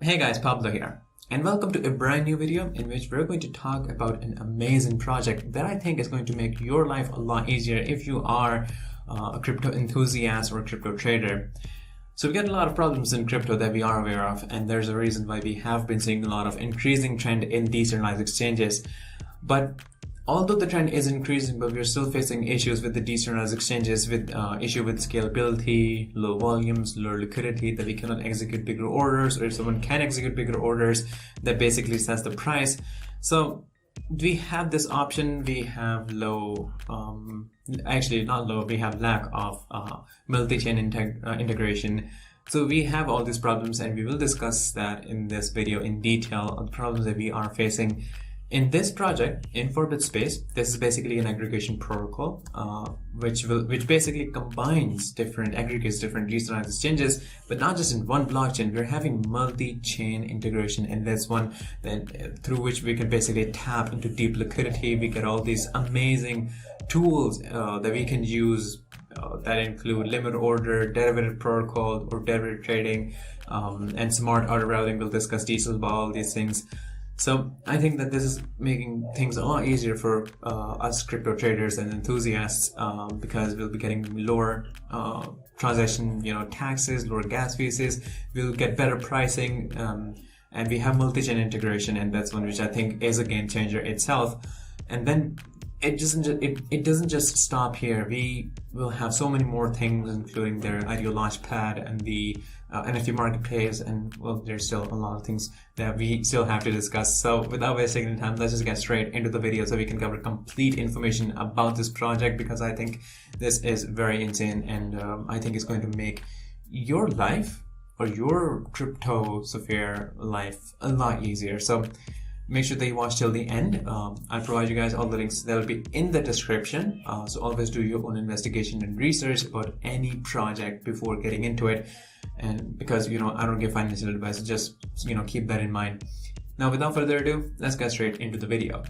Hey guys, Pablo here, and welcome to a brand new video in which we're going to talk about an amazing project that I think is going to make your life a lot easier if you are a crypto enthusiast or a crypto trader. So we get a lot of problems in crypto that we are aware of, and there's a reason why we have been seeing a lot of increasing trend in decentralized exchanges. But although the trend is increasing, but we're still facing issues with the decentralized exchanges, with issue with scalability, low volumes, low liquidity, that we cannot execute bigger orders, or if someone can execute bigger orders, that basically sets the price. So we have this option. We have low, actually not low, we have lack of multi-chain integration. So we have all these problems, and we will discuss that in this video in detail, the problems that we are facing in this project in Forbitspace. This is basically an aggregation protocol, which basically combines aggregates different decentralized exchanges, but not just in one blockchain. We're having multi-chain integration in this one, through which we can basically tap into deep liquidity. We get all these amazing tools that we can use that include limit order, derivative protocol, or derivative trading, and smart auto routing. We'll discuss details about all these things. So I think that this is making things a lot easier for us crypto traders and enthusiasts, because we'll be getting lower transaction taxes, lower gas fees. We'll get better pricing, and we have multi-chain integration, and that's one which I think is a game changer itself. And then it doesn't just stop here. We will have so many more things, including their ideal launchpad and the NFT marketplace, and well, there's still a lot of things that we still have to discuss. So without wasting any time, let's just get straight into the video so we can cover complete information about this project, because I think this is very insane, and I think it's going to make your life or your crypto sphere life a lot easier. So make sure that you watch till the end. I'll provide you guys all the links that will be in the description. So always do your own investigation and research about any project before getting into it. And because I don't give financial advice, just keep that in mind. Now, without further ado, let's get straight into the video.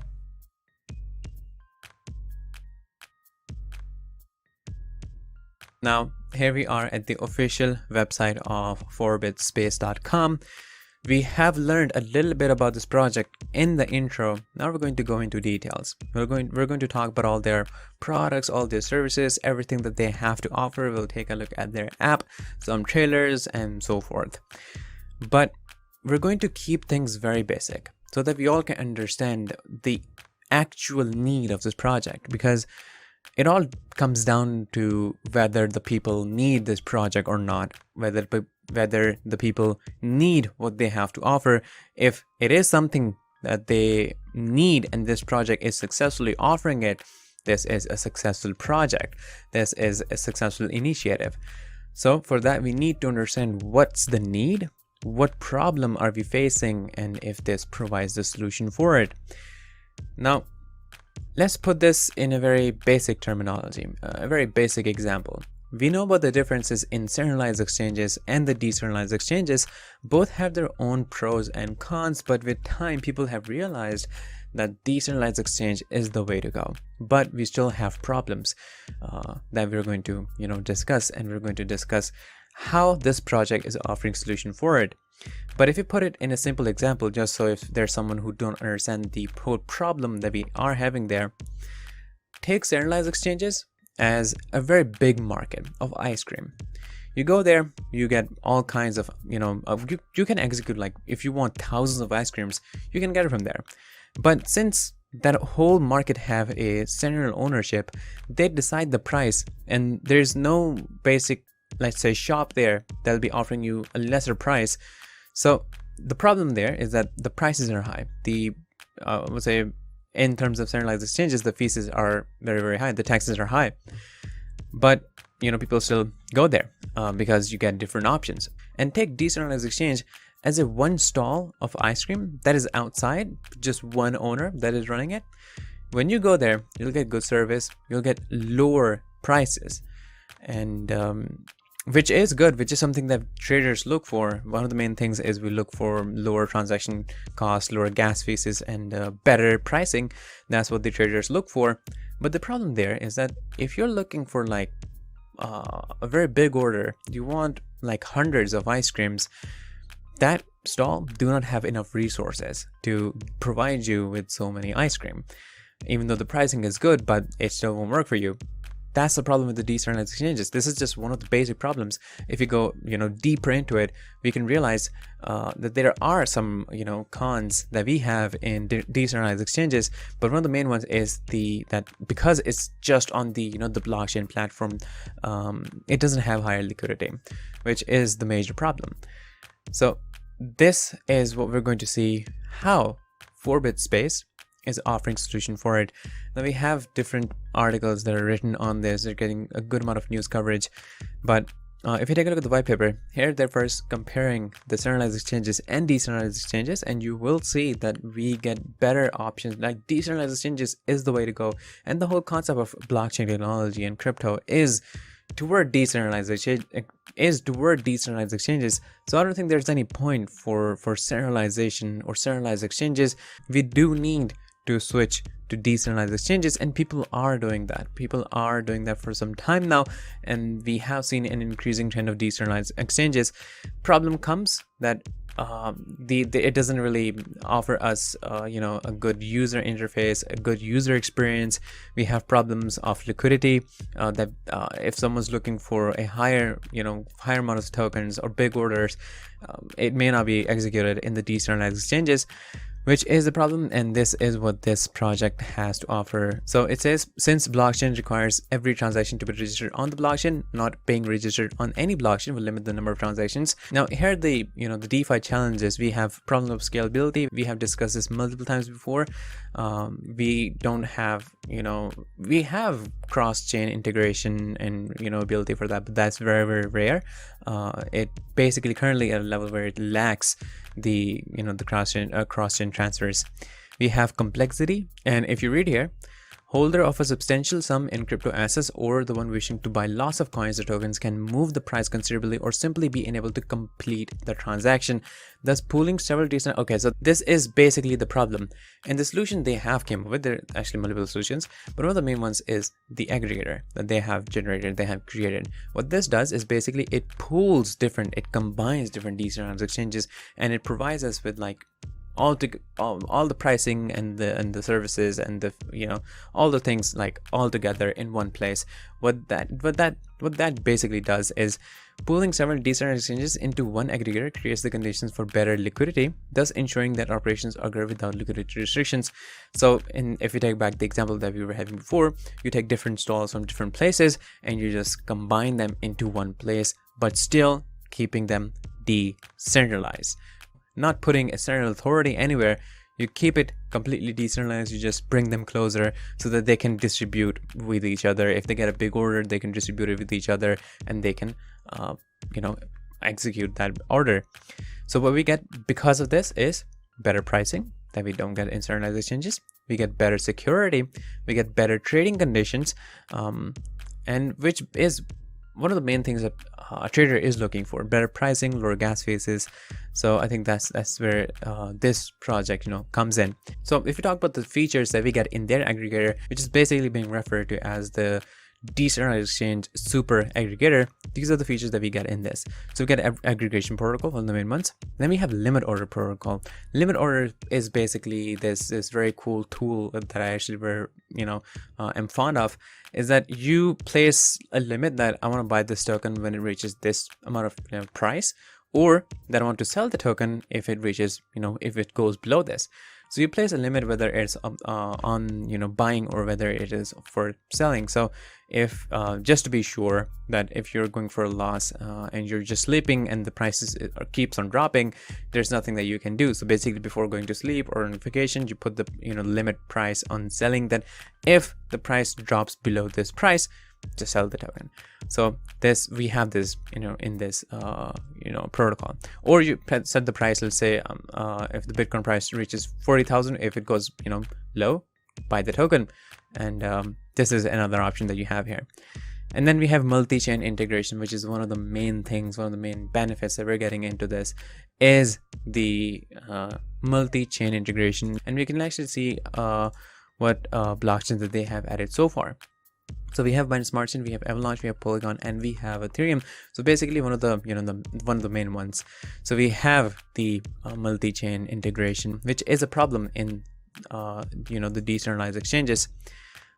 Now, here we are at the official website of Forbitspace.com. We have learned a little bit about this project in the intro. Now we're going to go into details. We're going to talk about all their products, all their services, everything that they have to offer. We'll take a look at their app, some trailers, and so forth. But we're going to keep things very basic so that we all can understand the actual need of this project, because it all comes down to whether the people need this project or not, whether the people need what they have to offer. If it is something that they need and this project is successfully offering it, this is a successful project. This is a successful initiative. So for that, we need to understand what's the need, what problem are we facing, and if this provides the solution for it. Now, let's put this in a very basic terminology, a very basic example. We know about the differences in centralized exchanges and the decentralized exchanges. Both have their own pros and cons, but with time, people have realized that decentralized exchange is the way to go. But we still have problems that we're going to discuss, and we're going to discuss how this project is offering solution for it. But if you put it in a simple example, just so if there's someone who don't understand the whole problem that we are having there, take centralized exchanges as a very big market of ice cream. You go there, you get all kinds of, you can execute, like if you want thousands of ice creams, you can get it from there. But since that whole market have a central ownership, they decide the price, and there's no basic, let's say, shop there that'll be offering you a lesser price. So the problem there is that the prices are high. Let's say, in terms of centralized exchanges, the fees are very, very high. The taxes are high. But, people still go there because you get different options. And take decentralized exchange as a one stall of ice cream that is outside, just one owner that is running it. When you go there, you'll get good service. You'll get lower prices. And which is good, which is something that traders look for. One of the main things is we look for lower transaction costs, lower gas fees, and better pricing. That's what the traders look for. But the problem there is that if you're looking for like a very big order, you want like hundreds of ice creams, that stall do not have enough resources to provide you with so many ice cream. Even though the pricing is good, but it still won't work for you. That's the problem with the decentralized exchanges. This is just one of the basic problems. If you go, deeper into it, we can realize that there are some, cons that we have in decentralized exchanges. But one of the main ones is that because it's just on the, the blockchain platform, it doesn't have higher liquidity, which is the major problem. So this is what we're going to see how Forbitspace is offering solution for it. Now we have different articles that are written on this. They're getting a good amount of news coverage, but if you take a look at the white paper here, they're first comparing the centralized exchanges and decentralized exchanges, and you will see that we get better options. Like decentralized exchanges is the way to go, and the whole concept of blockchain technology and crypto is toward decentralized exchanges. So I don't think there's any point for centralization or centralized exchanges. We do need to switch to decentralized exchanges, and people are doing that. People are doing that for some time now, and we have seen an increasing trend of decentralized exchanges. Problem comes that it doesn't really offer us a good user interface, a good user experience. We have problems of liquidity, that if someone's looking for a higher amount of tokens or big orders, it may not be executed in the decentralized exchanges, which is the problem. And this is what this project has to offer. So it says, since blockchain requires every transaction to be registered on the blockchain, not being registered on any blockchain will limit the number of transactions. Now here are the the DeFi challenges. We have problem of scalability. We have discussed this multiple times before. We don't have we have cross-chain integration and ability for that, but that's very, very rare. It basically currently at a level where it lacks the the cross-chain transfers. We have complexity, and if you read here, holder of a substantial sum in crypto assets or the one wishing to buy lots of coins or tokens can move the price considerably or simply be unable to complete the transaction, thus pooling several decent. Okay, so this is basically the problem, and the solution they have came up with, there are actually multiple solutions, but one of the main ones is the aggregator that they have generated, they have created. What this does is basically it pools it combines different decentralized exchanges, and it provides us with like all the pricing and the services and the all the things like all together in one place. What that basically does is pooling several decentralized exchanges into one aggregator creates the conditions for better liquidity, thus ensuring that operations occur without liquidity restrictions. So if you take back the example that we were having before, you take different stalls from different places and you just combine them into one place, but still keeping them decentralized. Not putting a central authority anywhere, you keep it completely decentralized. You just bring them closer so that they can distribute with each other. If they get a big order, they can distribute it with each other, and they can execute that order. So what we get because of this is better pricing that we don't get in centralized exchanges. We get better security, we get better trading conditions, and which is one of the main things that a trader is looking for: better pricing, lower gas fees. So I think that's where this project comes in. So if we talk about the features that we get in their aggregator, which is basically being referred to as the decentralized exchange super aggregator, these are the features that we get in this. So we get aggregation protocol, one of the main ones. Then we have limit order protocol. Limit order is basically this very cool tool that I actually am fond of, is that you place a limit that I want to buy this token when it reaches this amount of price, or that I want to sell the token if it reaches if it goes below this. So you place a limit whether it's on buying or whether it is for selling. So if just to be sure that if you're going for a loss and you're just sleeping and the prices keeps on dropping, there's nothing that you can do. So basically before going to sleep or on vacation, you put the limit price on selling, that if the price drops below this price, to sell the token. So we have this in this protocol. Or you set the price, let's say if the Bitcoin price reaches 40,000, if it goes low, buy the token. And this is another option that you have here. And then we have multi-chain integration, which is one of the main things, one of the main benefits that we're getting into this is the multi-chain integration. And we can actually see what blockchains that they have added so far. So we have Binance Smart Chain, we have Avalanche, we have Polygon, and we have Ethereum. So basically one of the one of the main ones. So we have the multi-chain integration, which is a problem in the decentralized exchanges.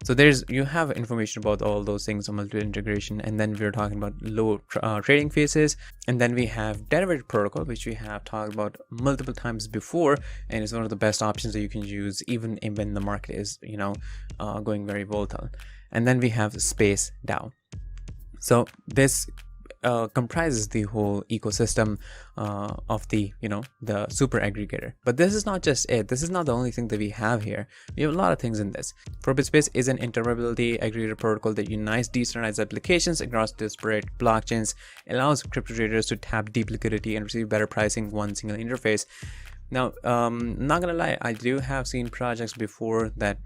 So you have information about all those things on multi integration, and then we're talking about low trading fees, and then we have derivative protocol, which we have talked about multiple times before, and it's one of the best options that you can use even when the market is going very volatile. And then we have Space DAO. So this comprises the whole ecosystem of the super aggregator. But this is not just it. This is not the only thing that we have here. We have a lot of things in this. Forbitspace is an interoperability aggregator protocol that unites decentralized applications across disparate blockchains, allows crypto traders to tap deep liquidity and receive better pricing one single interface. Now, not gonna lie, I do have seen projects before that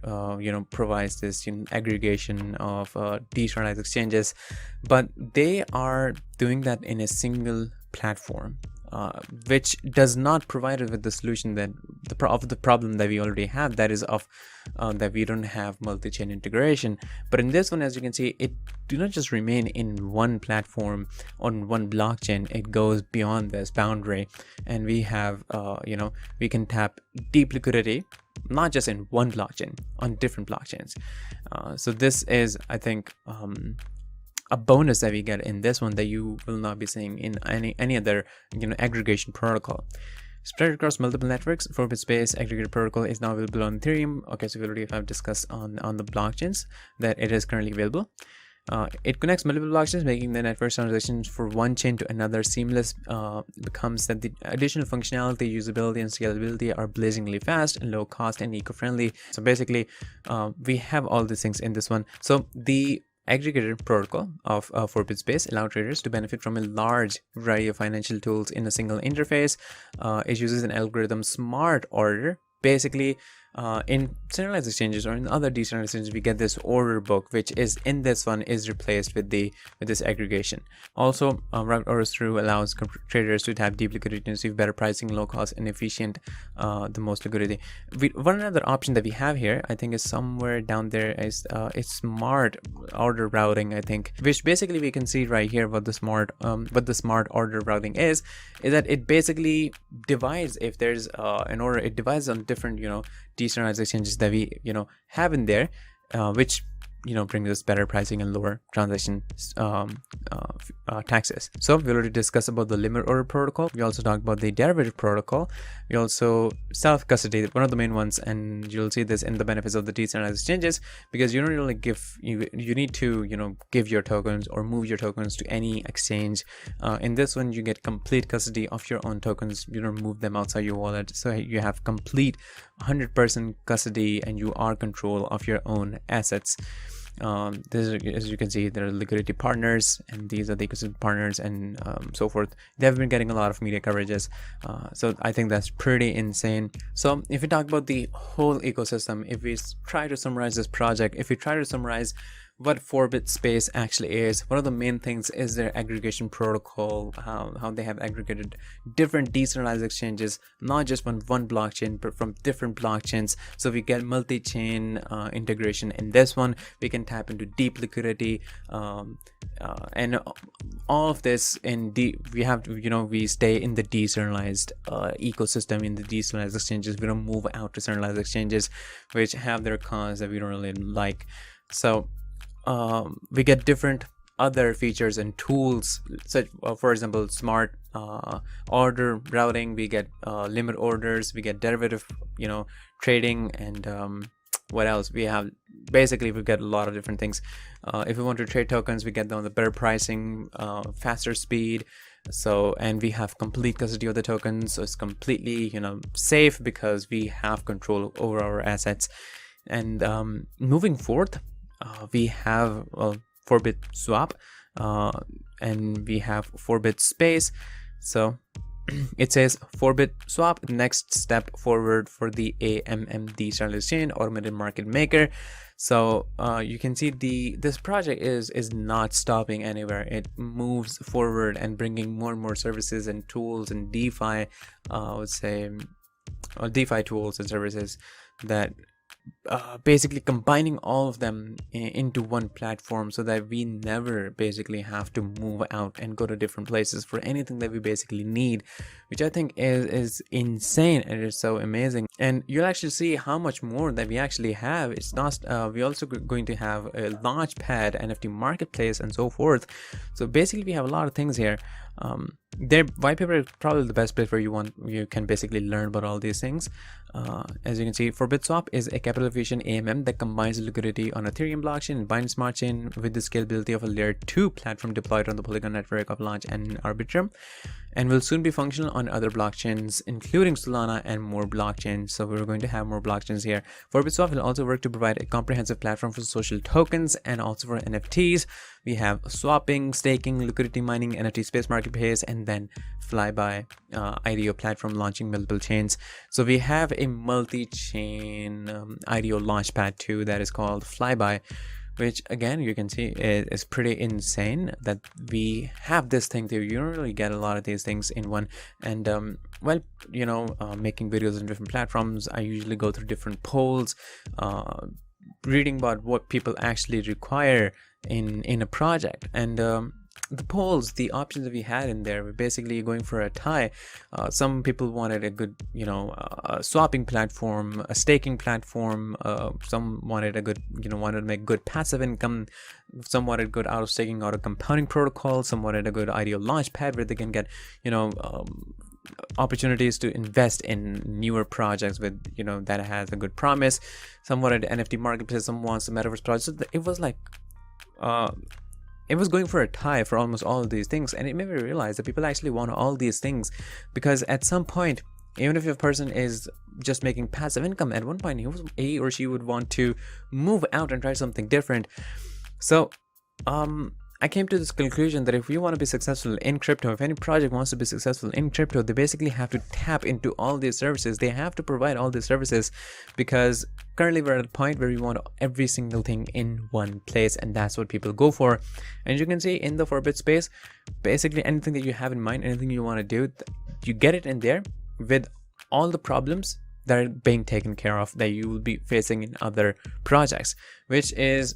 provides this aggregation of decentralized exchanges, but they are doing that in a single platform, which does not provide us with the solution that the problem that we already have, that is of that we don't have multi-chain integration. But in this one, as you can see, it do not just remain in one platform on one blockchain. It goes beyond this boundary, and we have we can tap deep liquidity not just in one blockchain, on different blockchains. So this is, I think, a bonus that we get in this one that you will not be seeing in any other aggregation protocol. Spread across multiple networks, Forbitspace aggregator protocol is now available on Ethereum. Okay, so we already have discussed on the blockchains that it is currently available. It connects multiple blockchains, making the network transactions for one chain to another seamless. Becomes that the additional functionality, usability, and scalability are blazingly fast and low cost and eco-friendly. So basically, we have all these things in this one. So the aggregator protocol of Forbitspace allow traders to benefit from a large variety of financial tools in a single interface. It uses an algorithm smart order. Basically, in centralized exchanges or in other decentralized exchanges, we get this order book, which is in this one is replaced with this aggregation. Also, route orders through allows traders to tap deep liquidity and receive better pricing, low cost, and efficient the most liquidity. One other option that we have here, I think, is somewhere down there, is it's smart order routing, I think, which basically we can see right here what the smart order routing is that it basically divides, if there's an order, it divides on different decentralized exchanges that we have in there, which brings us better pricing and lower transaction taxes. So we already discussed about the limit order protocol. We also talked about the derivative protocol. We also self-custody, one of the main ones, and you'll see this in the benefits of the decentralized exchanges, because you don't really you need to give your tokens or move your tokens to any exchange. In this one, you get complete custody of your own tokens. You don't move them outside your wallet, so you have complete 100% custody, and you are control of your own assets. This is, as you can see, there are liquidity partners, and these are the ecosystem partners, and so forth. They've been getting a lot of media coverages, so I think that's pretty insane. So if we talk about the whole ecosystem, if we try to summarize this project, if we try to summarize what Forbitspace actually is, one of the main things is their aggregation protocol, how they have aggregated different decentralized exchanges, not just on one blockchain, but from different blockchains. So we get multi-chain integration in this one. We can tap into deep liquidity, and all of this we stay in the decentralized ecosystem, in the decentralized exchanges. We don't move out to centralized exchanges, which have their cons that we don't really like. So we get different other features and tools, such for example, smart order routing. We get limit orders, we get derivative trading, and what else we have. Basically, we get a lot of different things. If we want to trade tokens, we get them the better pricing, faster speed. So, and we have complete custody of the tokens, so it's completely safe because we have control over our assets. And moving forth, we have Forbitswap, and we have Forbitspace. So it says Forbitswap, next step forward for the AMM decentralized chain, automated market maker. So you can see this project is not stopping anywhere. It moves forward and bringing more and more services and tools and DeFi, I would say, DeFi tools and services that basically combining all of them into one platform so that we never basically have to move out and go to different places for anything that we basically need, which I think is insane and it's so amazing. And you'll actually see how much more that we actually have. It's not we also going to have a launchpad, NFT marketplace, and so forth. So basically we have a lot of things here. Their white paper is probably the best place where you can basically learn about all these things. As you can see, Forbitswap is a capital efficient AMM that combines liquidity on Ethereum blockchain and Binance Smart Chain with the scalability of a layer 2 platform deployed on the Polygon network of Launch and Arbitrum, and will soon be functional on other blockchains, including Solana and more blockchains. So we're going to have more blockchains here. Forbitswap will also work to provide a comprehensive platform for social tokens and also for NFTs. We have swapping, staking, liquidity mining, NFT space marketplace, and then Flyby IDO platform launching multiple chains. So we have a multi-chain IDO launchpad too that is called Flyby, which again you can see is pretty insane that we have this thing too. You don't really get a lot of these things in one. And well, you know, making videos on different platforms, I usually go through different polls, reading about what people actually require in a project. And the polls, the options that we had in there were basically going for a tie. Some people wanted a good, you know, swapping platform, a staking platform. Some wanted a good, you know, wanted to make good passive income. Some wanted good out of staking, out of compounding protocol. Some wanted a good ideal launch pad where they can get, you know, opportunities to invest in newer projects with, you know, that has a good promise. Some wanted NFT marketplace. Some wants a metaverse project. So it was like, it was going for a tie for almost all of these things, and it made me realize that people actually want all these things, because at some point, even if a person is just making passive income, at one point he or she would want to move out and try something different. So I came to this conclusion that if we want to be successful in crypto, if any project wants to be successful in crypto, they basically have to tap into all these services. They have to provide all these services, because currently we're at a point where we want every single thing in one place, and that's what people go for. And you can see in the Forbitspace, basically anything that you have in mind, anything you want to do, you get it in there with all the problems that are being taken care of that you will be facing in other projects, which is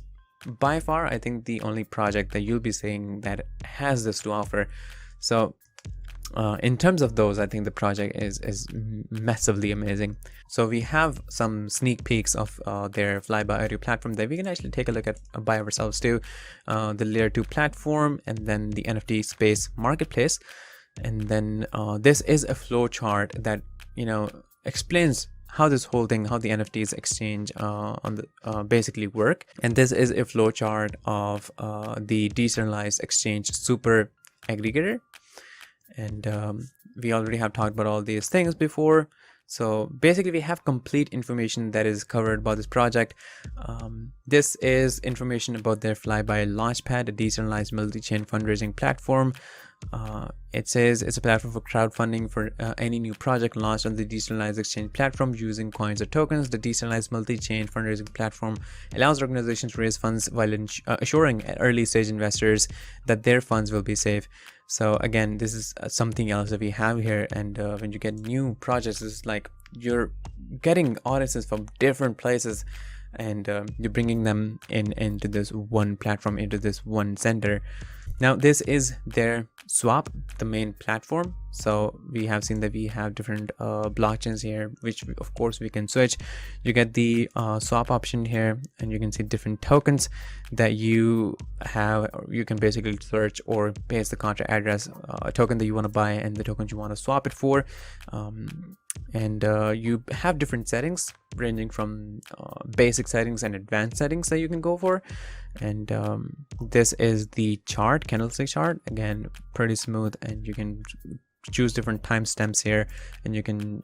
by far, I think, the only project that you'll be seeing that has this to offer. So in terms of those, I think the project is massively amazing. So we have some sneak peeks of their Flyby audio platform that we can actually take a look at by ourselves too. The layer 2 platform, and then the NFT space marketplace. And then this is a flow chart that, you know, explains how this whole thing, how the NFTs exchange on the basically work. And this is a flow chart of the decentralized exchange super aggregator. And we already have talked about all these things before. So basically we have complete information that is covered about this project. This is information about their Flyby Launchpad, a decentralized multi-chain fundraising platform. It says it's a platform for crowdfunding for any new project launched on the decentralized exchange platform using coins or tokens. The decentralized multi-chain fundraising platform allows organizations to raise funds while assuring early stage investors that their funds will be safe. So again, this is something else that we have here. And when you get new projects, it's like you're getting audiences from different places, and you're bringing them into this one platform, into this one center. Now this is their swap, the main platform. So we have seen that we have different blockchains here, which of course we can switch. You get the swap option here, and you can see different tokens that you have. You can basically search or paste the contract address, a token that you want to buy, and the tokens you want to swap it for. And you have different settings ranging from basic settings and advanced settings that you can go for. And this is the chart, candlestick chart. Again, pretty smooth, and you can choose different timestamps here, and you can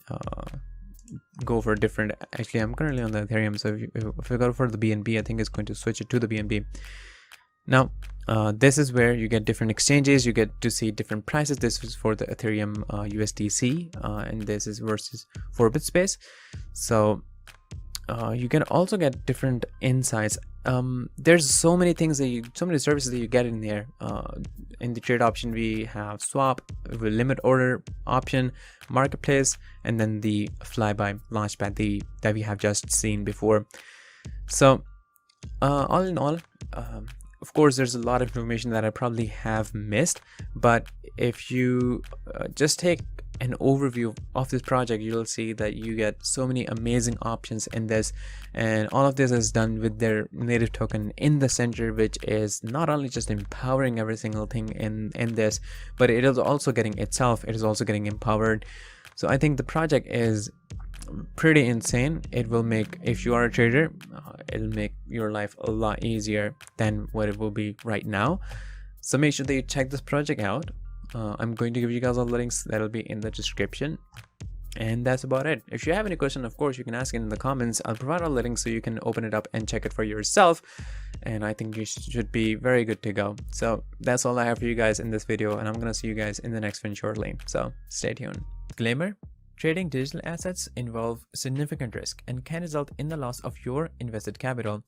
go for different. Actually, I'm currently on the Ethereum, so if you go for the BNB, I think it's going to switch it to the BNB. Now this is where you get different exchanges. You get to see different prices. This is for the Ethereum USDC, and this is versus Forbitspace. So you can also get different insights there's so many things so many services that you get in there. In the trade option, we have swap, with limit order option, marketplace, and then the flyby launchpad that we have just seen before. So all in all, of course, there's a lot of information that I probably have missed, but if you just take an overview of this project, you'll see that you get so many amazing options in this, and all of this is done with their native token in the center, which is not only just empowering every single thing in this, but it is also getting empowered. So I think the project is pretty insane. It will make, if you are a trader, it'll make your life a lot easier than what it will be right now. So make sure that you check this project out. I'm going to give you guys all the links that'll be in the description, and that's about it. If you have any question, of course, you can ask it in the comments. I'll provide all the links so you can open it up and check it for yourself, and I think you should be very good to go. So that's all I have for you guys in this video, and I'm gonna see you guys in the next one shortly, so stay tuned. Disclaimer: trading digital assets involve significant risk and can result in the loss of your invested capital.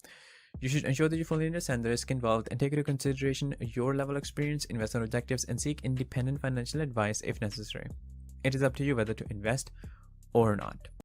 You should ensure that you fully understand the risk involved and take into consideration your level of experience, investment objectives, and seek independent financial advice if necessary. It is up to you whether to invest or not.